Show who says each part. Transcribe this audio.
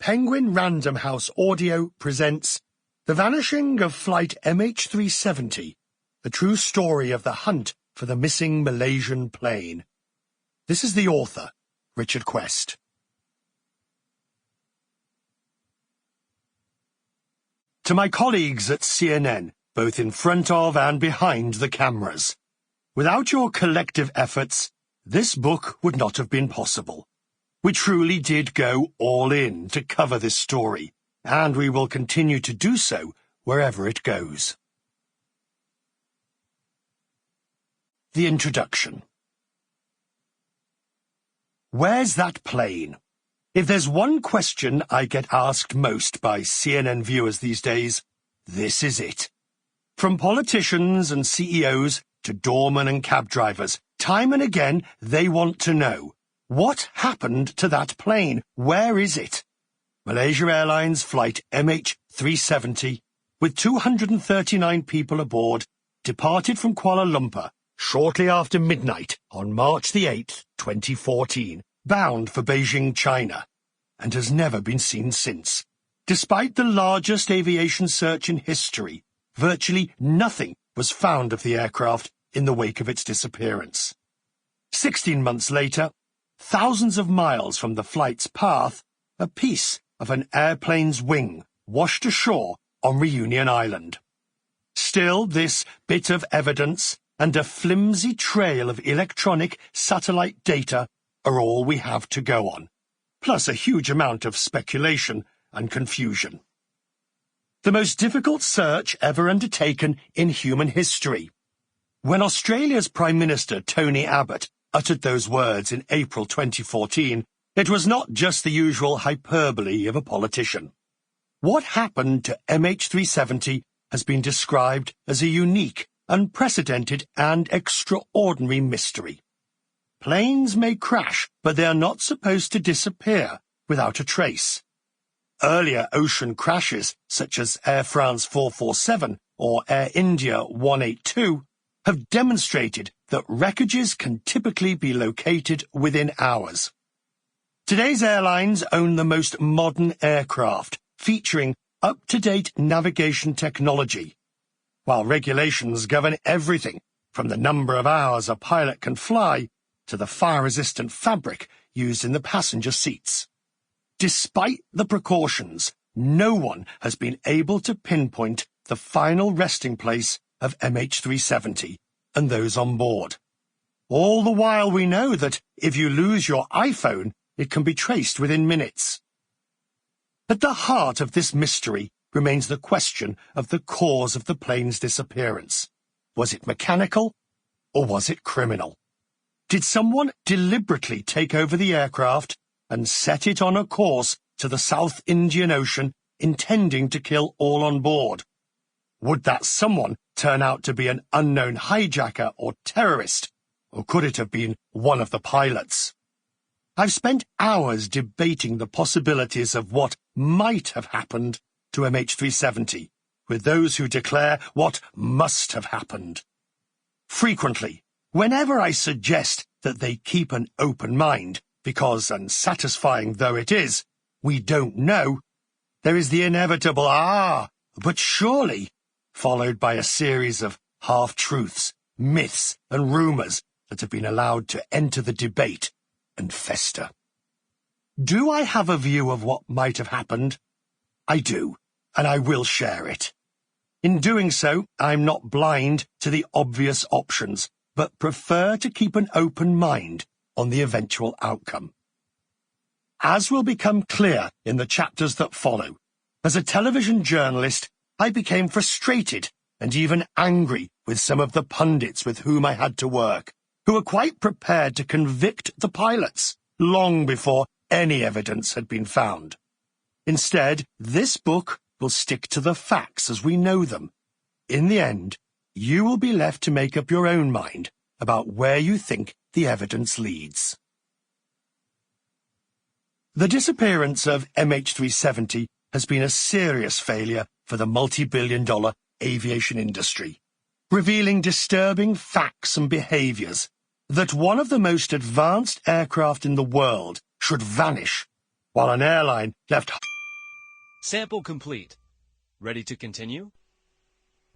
Speaker 1: Penguin Random House Audio presents The Vanishing of Flight MH370, the true story of the hunt for the missing Malaysian plane. This is the author, Richard Quest. To my colleagues at CNN, both in front of and behind the cameras, without your collective efforts, this book would not have been possible. We truly did go all in to cover this story, and we will continue to do so wherever it goes. The introduction. Where's that plane? If there's one question I get asked most by CNN viewers these days, this is it. From politicians and CEOs to doormen and cab drivers, time and again they want to know, what happened to that plane? Where is it? Malaysian Airlines Flight MH370, with 239 people aboard, departed from Kuala Lumpur shortly after midnight on March the 8th, 2014, bound for Beijing, China, and has never been seen since. Despite the largest aviation search in history, virtually nothing was found of the aircraft in the wake of its disappearance. 16 months later, thousands of miles from the flight's path, a piece of an airplane's wing washed ashore on Reunion Island. Still, this bit of evidence and a flimsy trail of electronic satellite data are all we have to go on, plus a huge amount of speculation and confusion. The most difficult search ever undertaken in human history. When Australia's Prime Minister Tony Abbott uttered those words in April 2014, it was not just the usual hyperbole of a politician. What happened to MH370 has been described as a unique, unprecedented and extraordinary mystery. Planes may crash, but they are not supposed to disappear without a trace. Earlier ocean crashes, such as Air France 447 or Air India 182, have demonstrated that wreckages can typically be located within hours. Today's airlines own the most modern aircraft, featuring up-to-date navigation technology, while regulations govern everything from the number of hours a pilot can fly to the fire-resistant fabric used in the passenger seats. Despite the precautions, no one has been able to pinpoint the final resting place of MH370 and those on board. All the while we know that if you lose your iPhone, it can be traced within minutes. At the heart of this mystery remains the question of the cause of the plane's disappearance. Was it mechanical, or was it criminal? Did someone deliberately take over the aircraft and set it on a course to the South Indian Ocean, intending to kill all on board? Would that someone turn out to be an unknown hijacker or terrorist, or could it have been one of the pilots? I've spent hours debating the possibilities of what might have happened to MH370, with those who declare what must have happened. Frequently, whenever I suggest that they keep an open mind, because, unsatisfying though it is, we don't know, there is the inevitable but surely, followed by a series of half-truths, myths and rumours that have been allowed to enter the debate and fester. Do I have a view of what might have happened? I do, and I will share it. In doing so, I'm not blind to the obvious options, but prefer to keep an open mind on the eventual outcome. As will become clear in the chapters that follow, as a television journalist, I became frustrated and even angry with some of the pundits with whom I had to work, who were quite prepared to convict the pilots long before any evidence had been found. Instead, this book will stick to the facts as we know them. In the end, you will be left to make up your own mind about where you think the evidence leads. The disappearance of MH370 has been a serious failure for the multi-billion-dollar aviation industry, revealing disturbing facts and behaviours that one of the most advanced aircraft in the world should vanish, while an airline left
Speaker 2: Sample complete. Ready to continue?